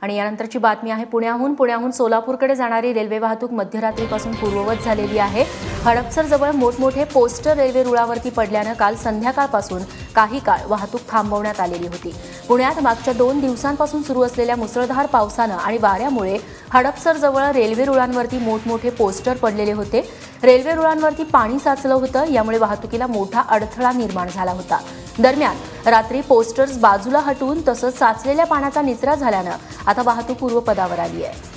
आणि यानंतरची बातमी आहे पुण्याहून सोलापूरकडे जाणारी रेल्वे वाहतूक मध्यरात्रीपासून पूर्ववत झालेली आहे। हडपसर जवळ मोठमोठे पोस्टर रेल्वे रुळावरती पडल्याने काल संध्याकाळपासून काही काळ वाहतूक थांबवण्यात आलेली होती। पुण्यात मागच्या 2 दिवसांपासून सुरू असलेल्या मुसळधार पावसाने आणि वाऱ्यामुळे हडपसर जवळ रेल्वे रुळांवरती मोठमोठे पोस्टर पडलेले होते। रेल्वे रुळांवरती पाणी साचलं होतं, यामुळे वाहतुकीला मोठा अडथळा निर्माण झाला होता। दरम्यान रात्री पोस्टर्स बाजूला हटवून तसंच साचलेल्या पाण्याचा निचरा झाल्याने आता वाहतूक पूर्वपदावर आली आहे।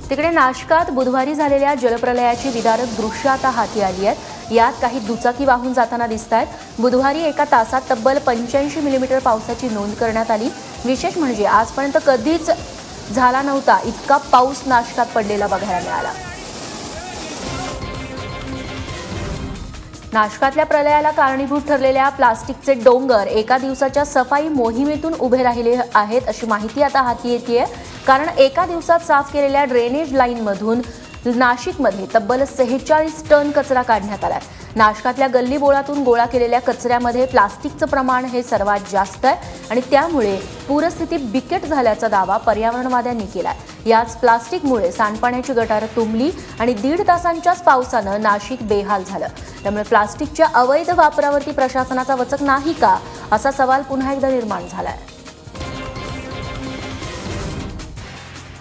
तिकडे नाशकात बुधवारी झालेल्या जलप्रलयाची विदारक दृश्य आता हाती आली आहेत। यात काही दुचाकी वाहून जाताना दिसतायत। बुधवारी एका तासात तब्बल 85 मिलीमीटर पावसाची नोंद करण्यात आली। विशेष म्हणजे आजपर्यंत कधीच झाला नव्हता इतका पाऊस नाशकात पडलेला बघायला मिळाला। नाशकातल्या प्रलयाला कारणीभूत ठरलेल्या प्लास्टिकचे डोंगर एका दिवसाच्या सफाई मोहिमेतून उभे राहिले आहेत अशी माहिती आता हाती येतेय। कारण एका दिवसात साफ केलेल्या ड्रेनेज लाईनमधून नाशिकमध्ये तब्बल 46 टन कचरा काढण्यात आला। नाशकातल्या गल्ली बोळातून गोळा केलेल्या कचऱ्यामध्ये प्लास्टिकचं प्रमाण हे सर्वात जास्त आहे आणि त्यामुळे पूरस्थिती बिकट झाल्याचा दावा पर्यावरणवाद्यांनी केलाय। याच प्लास्टिकमुळे सांडपाण्याची गटारं तुंबली आणि 1.5 तासांच्याच पावसानं नाशिक बेहाल झालं। त्यामुळे प्लास्टिकच्या अवैध वापरावरती प्रशासनाचा वचक नाही का असा सवाल पुन्हा एकदा निर्माण झालाय।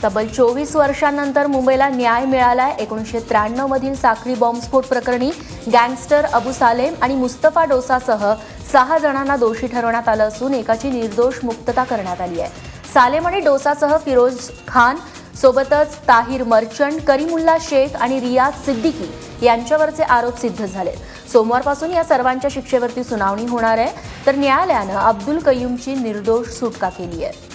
तब्बल 24 वर्षांनंतर मुंबईला न्याय मिळालाय। 1993 मधील साखळी बॉम्बस्फोट प्रकरणी गँगस्टर अबू सालेम आणि मुस्तफा डोसासह 6 जणांना दोषी ठरवण्यात आलं असून एकाची निर्दोष मुक्तता करण्यात आली आहे। सालेम आणि डोसासह फिरोज खान सोबतच ताहिर मर्चंट, करीमुल्ला शेख आणि रियाज सिद्दीकी यांच्यावरचे आरोप सिद्ध झाले। सोमवारपासून या सर्वांच्या शिक्षेवरती सुनावणी होणार आहे, तर न्यायालयानं अब्दुल कय्यूमची निर्दोष सुटका केली आहे।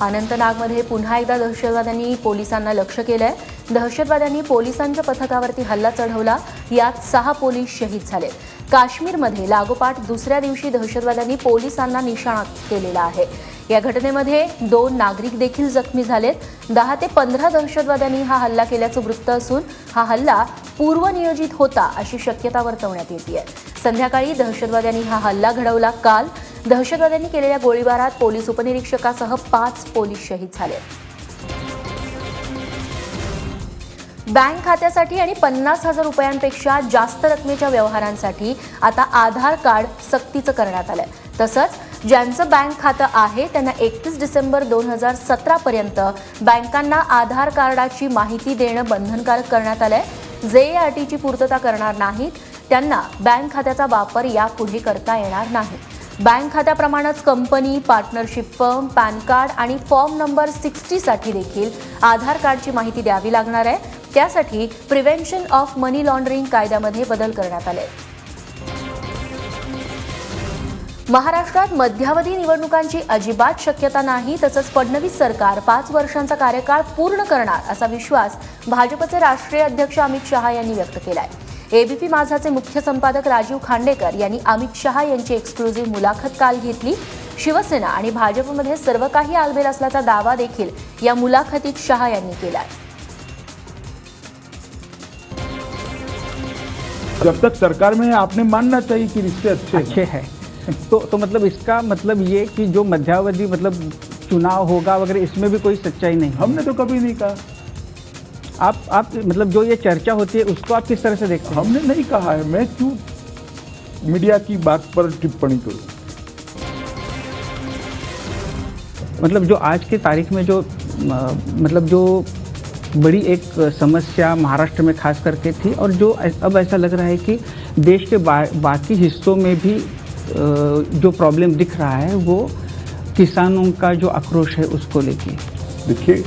अनंतनागमध्ये पुन्हा एकदा दहशतवाद्यांनी पोलिसांना लक्ष्य केलंय। दहशतवाद्यांनी पोलिसांच्या पथकावरती हल्ला चढवला, यात 6 पोलीस शहीद झाले। काश्मीरमध्ये लागोपाठ दुसऱ्या दिवशी दहशतवाद्यांनी पोलिसांना निशाणा केलेला आहे। या घटनेमध्ये 2 नागरिक देखील जखमी झालेत। 10 ते 15 दहशतवाद्यांनी हा हल्ला केल्याचं वृत्त असून हा हल्ला पूर्वनियोजित होता अशी शक्यता वर्तवण्यात येते। संध्याकाळी दहशतवाद्यांनी हा हल्ला घडवला। काल दहशतवाद्यांनी केलेल्या गोळीबारात पोलीस उपनिरीक्षकासह 5 पोलीस शहीद झाले। बँक खात्यासाठी आणि 50,000 रुपयांपेक्षा जास्त रकमेच्या व्यवहारांसाठी आता आधार कार्ड सक्तीचं करण्यात आलंय। तसंच ज्यांचं बँक खातं आहे त्यांना 31 डिसेंबर 2017 पर्यंत बँकांना आधार कार्डाची माहिती देणं बंधनकारक करण्यात आलंय। जे या अटीची पूर्तता करणार नाहीत त्यांना बँक खात्याचा वापर यापुढे करता येणार नाही। बँक खात्याप्रमाणेच company, partnership firm, PAN card आणि फॉर्म नंबर 60 साठी देखील आधार कार्डची माहिती द्यावी लागणार आहे। त्यासाठी प्रिव्हेन्शन ऑफ मनी लॉन्ड्रिंग कायद्यामध्ये बदल करण्यात आले। महाराष्ट्रात मध्यावधी निवडणुकांची अजिबात शक्यता नाही, तसंच फडणवीस सरकार 5 वर्षांचा कार्यकाळ पूर्ण करणार असा विश्वास भाजपचे राष्ट्रीय अध्यक्ष अमित शहा यांनी व्यक्त केलाय। एबीपी माझाचे मुख्य संपादक राजीव खांडेकर यांनी अमित शहा यांची एक्सक्लुझिव्ह मुलाखत काल घेतली। शिवसेना आणि भाजपमध्ये सर्व काही आलबेल असल्याचा दावा देखील या मुलाखतीत शहा यांनी केलाय। जब तक सरकार में आपने मानना चाहिए कि रिश्ते अच्छे हैं। तो मतलब इसका मतलब ये कि जो मध्यावधि मतलब चुनाव होगा वगैरह इसमें भी कोई सच्चाई नहीं। हमने तो कभी नहीं कहा। आप मतलब जो ये चर्चा होती है उसको आप किस तरह से देखते हैं? हमने नहीं कहा है, मैं क्यों मीडिया की बात पर टिप्पणी करूं? मतलब जो आज के तारीख में जो मतलब जो बड़ी एक समस्या महाराष्ट्र में खास करके थी और जो अब ऐसा लग रहा है कि देश के बाकी हिस्सों में भी जो प्रॉब्लम दिख रहा है वो किसानों का जो आक्रोश है उसको लेके। देखिए,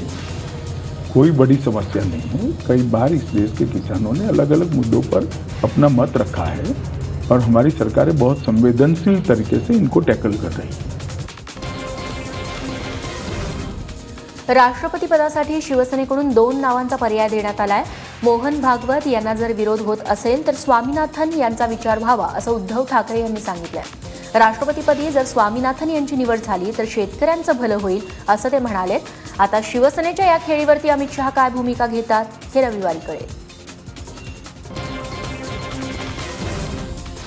कोई बड़ी समस्या नहीं है। कई बार इस देश के किसानों ने अलग अलग मुद्दों पर अपना मत रखा है और हमारी सरकारें बहुत संवेदनशील तरीके से इनको टैकल कर रही है। राष्ट्रपती पदासाठी शिवसेनेकडून 2 नावांचा पर्याय देण्यात आलाय। मोहन भागवत यांना जर विरोध होत असेल तर स्वामीनाथन यांचा विचार व्हावा असं उद्धव ठाकरे यांनी सांगितलंय। राष्ट्रपतीपदी जर स्वामीनाथन यांची निवड झाली तर शेतकऱ्यांचं भलं होईल असं ते म्हणाले। आता शिवसेनेच्या या खेळीवरती अमित शहा काय भूमिका घेतात हे रविवारी कळेल।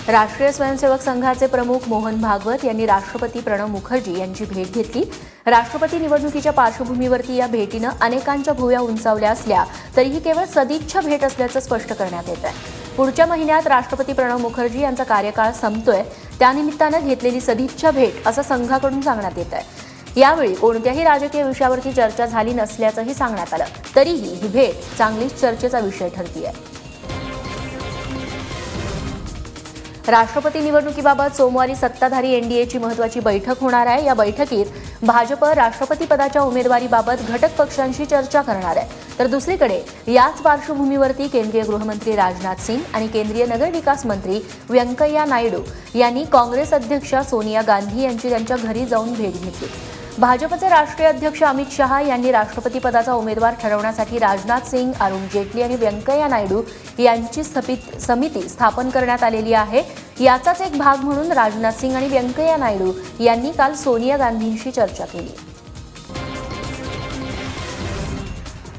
राष्ट्रीय स्वयंसेवक संघाचे प्रमुख मोहन भागवत यांनी राष्ट्रपती प्रणव मुखर्जी यांची भेट घेतली. राष्ट्रपती निवडणुकीच्या पार्श्वभूमीवरती या भेटीनं अनेकांच्या भुवया उंचावल्या असल्या तरीही केवळ सदिच्छा भेट असल्याचं स्पष्ट करण्यात येत आहे. पुढच्या महिन्यात राष्ट्रपती प्रणव मुखर्जी यांचा कार्यकाळ संपतोय, त्यानिमित्तानं घेतलेली सदिच्छा भेट असं संघाकडून सांगण्यात येत आहे. यावेळी कोणत्याही राजकीय विषयावरती चर्चा झाली नसल्याचंही सांगण्यात आलं. तरीही ही भेट चांगलीच चर्चेचा विषय ठरतीये. राष्ट्रपती निवडणुकीबाबत सोमवारी सत्ताधारी एनडीएची महत्त्वाची बैठक होणार आहे. या बैठकीत भाजप राष्ट्रपतीपदाच्या उमेदवारीबाबत घटक पक्षांशी चर्चा करणार आहे. तर दुसरीकडे याच पार्श्वभूमीवरती केंद्रीय गृहमंत्री राजनाथ सिंग आणि केंद्रीय नगरविकास मंत्री व्यंकय्या नायडू यांनी काँग्रेस अध्यक्षा सोनिया गांधी यांची त्यांच्या घरी जाऊन भेट घेतली. भाजपचे राष्ट्रीय अध्यक्ष अमित शहा यांनी राष्ट्रपतीपदाचा उमेदवार ठरवण्यासाठी राजनाथ सिंग, अरुण जेटली आणि व्यंकय्या नायडू यांची समिती स्थापन करण्यात आलेली आहे. याचाच एक भाग म्हणून राजनाथ सिंग आणि व्यंकय्या नायडू यांनी काल सोनिया गांधींशी चर्चा केली.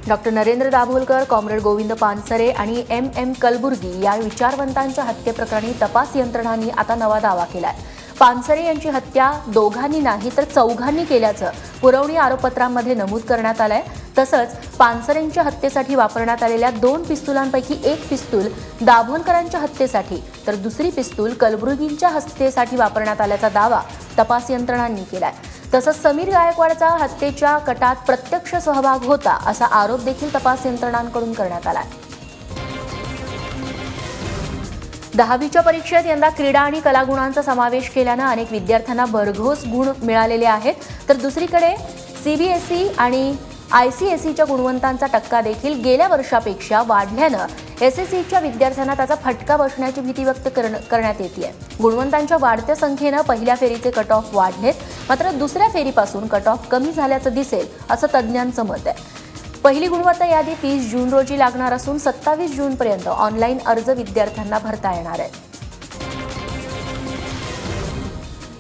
डॉक्टर नरेंद्र दाभोलकर, कॉम्रेड गोविंद पानसरे आणि एम कलबुर्गी या विचारवंतांच्या हत्येप्रकरणी तपास यंत्रणांनी आता नवा दावा केलाय. पानसरे यांची हत्या दोघांनी नाही तर चौघांनी केल्याचं पुरवणी आरोपपत्रांमध्ये नमूद करण्यात आलंय. तसंच पानसरेंच्या हत्येसाठी वापरण्यात आलेल्या 2 पिस्तुलांपैकी एक पिस्तूल दाभोलकरांच्या हत्येसाठी तर दुसरी पिस्तूल कलबुर्गींच्या हत्येसाठी वापरण्यात आल्याचा दावा तपास यंत्रणांनी केलाय. तसंच समीर गायकवाडचा हत्येच्या कटात प्रत्यक्ष सहभाग होता असा आरोप देखील तपास यंत्रणांकडून करण्यात आलाय. 10वीच्या परीक्षेत यंदा क्रीडा आणि कलागुणांचा समावेश केल्यानं अनेक विद्यार्थ्यांना भरघोस गुण मिळालेले आहेत. तर दुसरीकडे सीबीएसई आणि आयसीएसईच्या गुणवंतांचा टक्का देखील गेल्या वर्षापेक्षा वाढल्यानं एसएससीच्या विद्यार्थ्यांना त्याचा फटका बसण्याची भीती व्यक्त करण्यात येते. गुणवंतांच्या वाढत्या संख्येनं पहिल्या फेरीचे कट ऑफ वाढलेत, मात्र दुसऱ्या फेरीपासून कट ऑफ कमी झाल्याचं दिसेल असं तज्ज्ञांचं मत आहे. पहिली गुणवत्ता यादी 30 जून रोजी लागणार असून 27 जूनपर्यंत ऑनलाईन अर्ज विद्यार्थ्यांना भरता येणार आहे.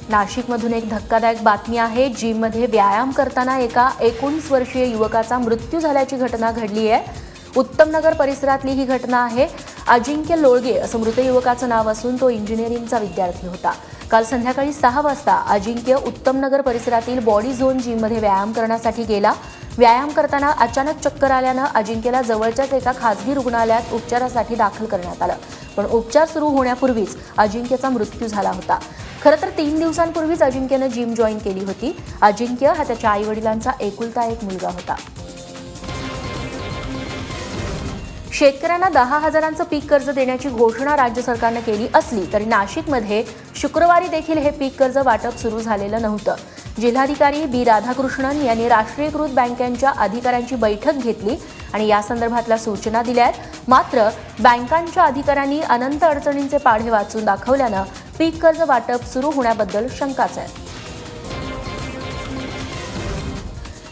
नाशिकमधून एक धक्कादायक बातमी आहे. जिममध्ये व्यायाम करताना एका 19 वर्षीय युवकाचा मृत्यू झाल्याची घटना घडली आहे. उत्तमनगर परिसरातली ही घटना आहे. अजिंक्य लोळगे असं मृत युवकाचं नाव असून तो इंजिनिअरिंगचा विद्यार्थी होता. काल संध्याकाळी 6 वाजता अजिंक्य उत्तमनगर परिसरातील बॉडी झोन जिममध्ये व्यायाम करण्यासाठी गेला. व्यायाम करताना अचानक चक्कर आल्यानं अजिंक्यला जवळच्याच एका खासगी रुग्णालयात उपचारासाठी दाखल करण्यात आलं. पण उपचार सुरू होण्यापूर्वीच अजिंक्यचा मृत्यू झाला होता. खरं तर 3 दिवसांपूर्वीच अजिंक्यनं जिम जॉईन केली होती. अजिंक्य हा त्याच्या आईवडिलांचा एकुलता एक मुलगा होता. शेतकऱ्यांना 10,000चं पीक कर्ज देण्याची घोषणा राज्य सरकारनं केली असली तरी नाशिकमध्ये शुक्रवारी देखील हे पीक कर्ज वाटप सुरू झालेलं नव्हतं. जिल्हाधिकारी बी राधाकृष्णन यांनी राष्ट्रीयकृत बँकांच्या अधिकाऱ्यांची बैठक घेतली आणि या संदर्भातल्या सूचना दिल्या आहेत. मात्र बँकांच्या अधिकाऱ्यांनी अनंत अडचणींचे पाढे वाचून दाखवल्यानं पीक कर्ज वाटप सुरू होण्याबद्दल शंकाच आहे.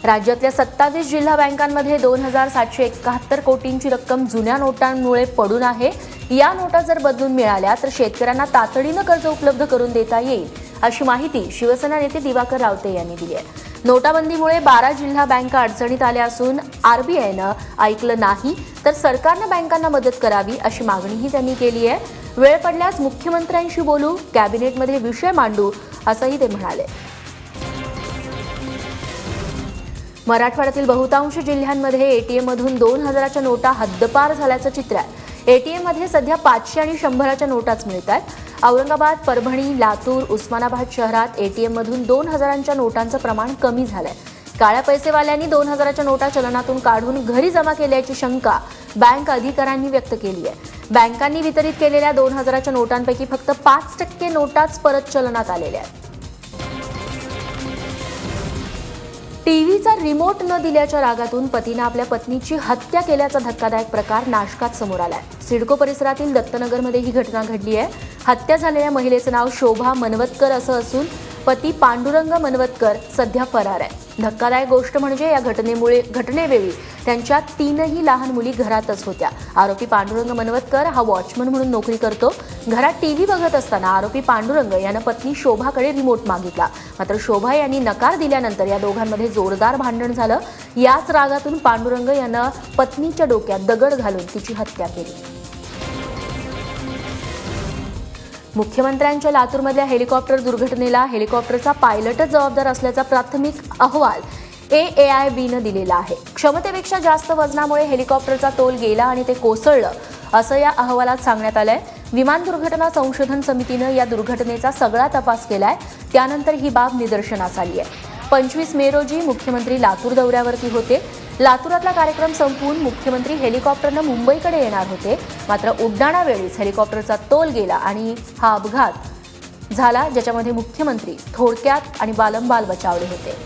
राज्यातल्या 27 जिल्हा बँकांमध्ये 2,771 कोटींची रक्कम जुन्या नोटांमुळे पडून आहे. या नोटा जर बदलून मिळाल्या तर शेतकऱ्यांना तातडीनं कर्ज उपलब्ध करून देता येईल अशी माहिती शिवसेना नेते दिवाकर रावते यांनी दिली आहे. नोटाबंदीमुळे 12 जिल्हा बँका अडचणीत आल्या असून आरबीआयनं ऐकलं नाही तर सरकारनं बँकांना मदत करावी अशी मागणीही त्यांनी केली आहे. वेळ पडल्यास मुख्यमंत्र्यांशी बोलू, कॅबिनेटमध्ये विषय मांडू असंही ते म्हणाले. मराठवाड्यातील बहुतांश जिल्ह्यांमध्ये एटीएममधून 2,000च्या नोटा हद्दपार झाल्याचं चित्र आहे. एटीएममध्ये सध्या 500 आणि 100च्या नोटाच मिळत आहेत. औरंगाबाद, परभणी, लातूर, उस्मानाबाद शहरात एटीएममधून 2,000च्या नोटांचं प्रमाण कमी झालंय. काळ्या पैसेवाल्यांनी 2,000च्या नोटा चलनातून काढून घरी जमा केल्याची शंका बँक अधिकाऱ्यांनी व्यक्त केली आहे. बँकांनी वितरित केलेल्या 2,000च्या नोटांपैकी फक्त 5% नोटाच परत चलनात आलेल्या आहेत. टीव्हीचा रिमोट न दिल्याच्या रागातून पतीनं आपल्या पत्नीची हत्या केल्याचा धक्कादायक प्रकार नाशकात समोर आलाय. सिडको परिसरातील दत्तनगरमध्ये ही घटना घडली आहे. हत्या झालेल्या महिलेचं नाव शोभा मनवतकर असं असून पती पांडुरंग मनवतकर सध्या फरार आहे. धक्कादायक गोष्ट म्हणजे या घटनेवेळी त्यांच्या 3ही लहान मुली घरातच होत्या. आरोपी पांडुरंग मनवतकर हा वॉचमन म्हणून नोकरी करतो. घरात टीव्ही बघत असताना आरोपी पांडुरंग यानं पत्नी शोभाकडे रिमोट मागितला. मात्र शोभा यांनी नकार दिल्यानंतर या दोघांमध्ये जोरदार भांडण झालं. याच रागातून पांडुरंग यानं पत्नीच्या डोक्यात दगड घालून तिची हत्या केली. मुख्यमंत्र्यांच्या लातूरमधल्या हेलिकॉप्टर दुर्घटनेला हेलिकॉप्टरचा पायलटच जबाबदार असल्याचा प्राथमिक अहवाल AAIBनं दिलेला आहे. क्षमतेपेक्षा जास्त वजनामुळे हेलिकॉप्टरचा तोल गेला आणि ते कोसळलं असं या अहवालात सांगण्यात आलंय. विमान दुर्घटना संशोधन समितीनं या दुर्घटनेचा सगळा तपास केलाय. त्यानंतर ही बाब निदर्शनास आली आहे. 25 मे रोजी मुख्यमंत्री लातूर दौऱ्यावरती होते. लातूरातला कार्यक्रम संपवून मुख्यमंत्री हेलिकॉप्टरनं मुंबईकडे येणार होते. मात्र उड्डाणावेळीच हेलिकॉप्टरचा तोल गेला आणि हा अपघात झाला, ज्याच्यामध्ये मुख्यमंत्री थोडक्यात आणि बालंबाल बचावले होते.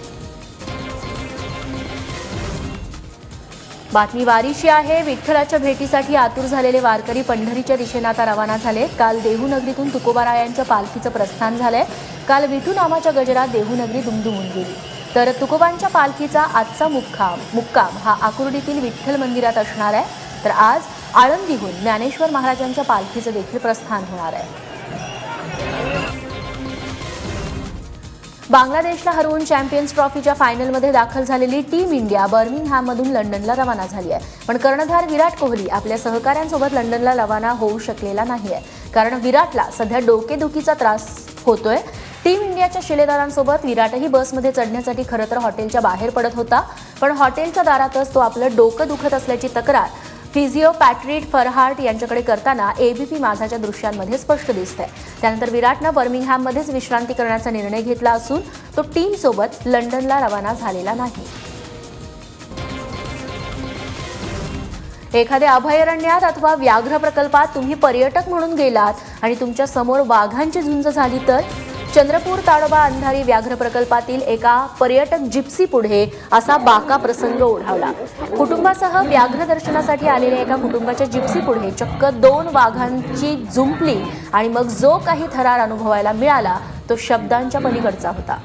बातमी वारीची आहे. विठ्ठलाच्या भेटीसाठी आतुर झालेले वारकरी पंढरीच्या दिशेनं आता रवाना झाले. काल देहूनगरीतून तुकोबारायांच्या पालखीचं प्रस्थान झालंय. काल विठू नामाच्या गजरात देहूनगरी दुमदुमून गेली. तर तुकोबांच्या पालखीचा आजचा मुक्काम हा आकुर्डीतील विठ्ठल मंदिरात असणार आहे. तर आज आळंदीहून ज्ञानेश्वर महाराजांच्या पालखीचं देखील प्रस्थान होणार आहे. बांगलादेशला हरवून चॅम्पियन्स ट्रॉफीच्या फायनलमध्ये दाखल झालेली टीम इंडिया बर्मिंगहॅममधून लंडनला रवाना झाली आहे. पण कर्णधार विराट कोहली आपल्या सहकाऱ्यांसोबत लंडनला रवाना होऊ शकलेला नाहीये, कारण विराटला सध्या डोकेदुखीचा त्रास होतोय. टीम इंडियाच्या शिलेदारांसोबत विराटही बसमध्ये चढण्यासाठी खरं तर हॉटेलच्या बाहेर पडत होता. पण हॉटेलच्या दारातच तो आपलं डोकं दुखत असल्याची तक्रार फिजिओ पॅट्रिक फरहार्ट यांच्याकडे करताना ABP माझाच्या दृश्यांमध्ये स्पष्ट दिसतंय. त्यानंतर विराटनं बर्मिंगहॅममध्येच विश्रांती करण्याचा निर्णय घेतला असून तो टीमसोबत लंडनला रवाना झालेला नाही. एखाद्या अभयारण्यात अथवा व्याघ्र प्रकल्पात तुम्ही पर्यटक म्हणून गेलात आणि तुमच्या समोर वाघांची झुंज झाली तर चंद्रपूर ताडोबा अंधारी व्याघ्र प्रकल्पातील एका पर्यटक जिप्सी पुढे असा बाका प्रसंग ओढावला. कुटुंबासह व्याघ्र दर्शनासाठी आलेल्या एका कुटुंबाच्या जिप्सी पुढे चक्क 2 वाघांची जुंपली आणि मग जो काही थरार अनुभवायला मिळाला तो शब्दांच्या पलीकडचा होता.